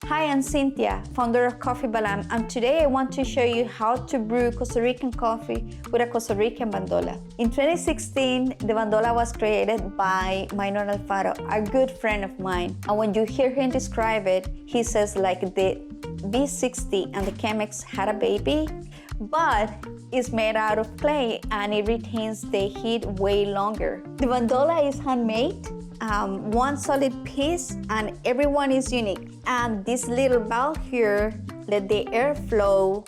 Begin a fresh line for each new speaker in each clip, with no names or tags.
Hi, I'm Cinthia, founder of Coffee Balam, and today I want to show you how to brew Costa Rican coffee with a Costa Rican Vandola. In 2016, the Vandola was created by Minor Alfaro, a good friend of mine. And when you hear him describe it, he says like the V60 and the Chemex had a baby, but it's made out of clay and it retains the heat way longer. The Vandola is handmade, one solid piece, and everyone is unique. And this little valve here let the air flow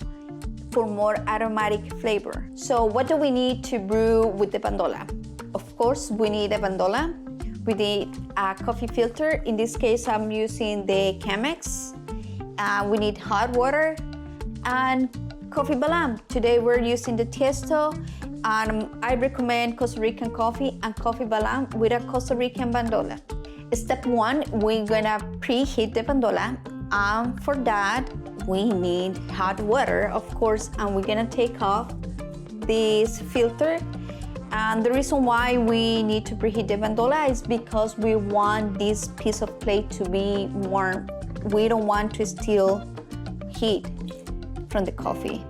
for more aromatic flavor. So what do we need to brew with the Vandola? Of course, we need a Vandola. We need a coffee filter. In this case, I'm using the Chemex. We need hot water and Coffee Balam. Today we're using the Tiesto, and I recommend Costa Rican coffee and Coffee Balam with a Costa Rican Vandola. Step one, we're gonna preheat the Vandola, and for that we need hot water, of course, and we're gonna take off this filter. And the reason why we need to preheat the Vandola is because we want this piece of clay to be warm. We don't want to steal heat from the coffee.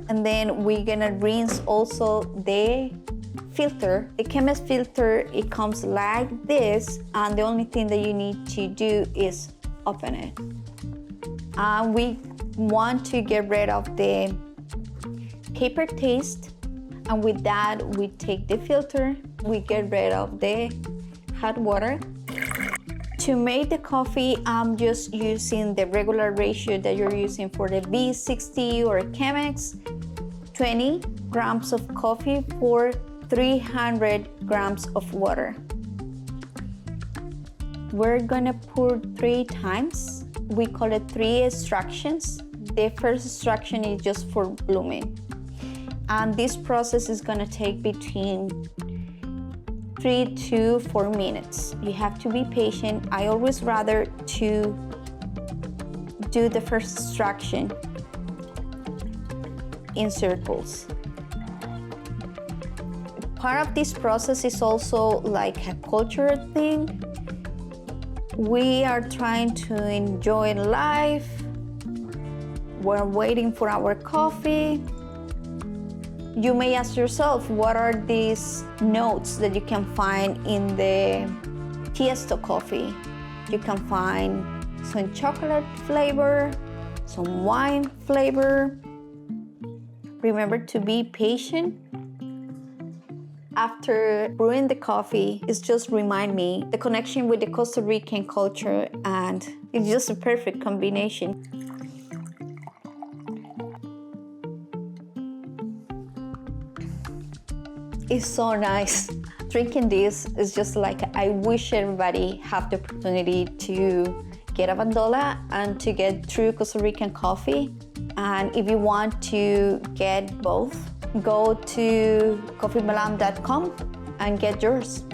And then we're gonna rinse also the filter. The Chemex filter, it comes like this, and the only thing that you need to do is open it. And we want to get rid of the paper taste, and with that we take the filter, we get rid of the hot water. To make the coffee, I'm just using the regular ratio that you're using for the V60 or Chemex. 20 grams of coffee for 300 grams of water. We're gonna pour 3 times. We call it 3 extractions. The first extraction is just for blooming. And this process is gonna take between 3 to 4 minutes. You have to be patient. I always rather to do the first extraction in circles. Part of this process is also like a cultural thing. We are trying to enjoy life. We're waiting for our coffee. You may ask yourself, what are these notes that you can find in the Tiesto coffee? You can find some chocolate flavor, some wine flavor. Remember to be patient. After brewing the coffee, it's just remind me the connection with the Costa Rican culture, and it's just a perfect combination. It's so nice. Drinking this is just like, I wish everybody have the opportunity to get a Vandola and to get true Costa Rican coffee. And if you want to get both, go to coffeebalam.com and get yours.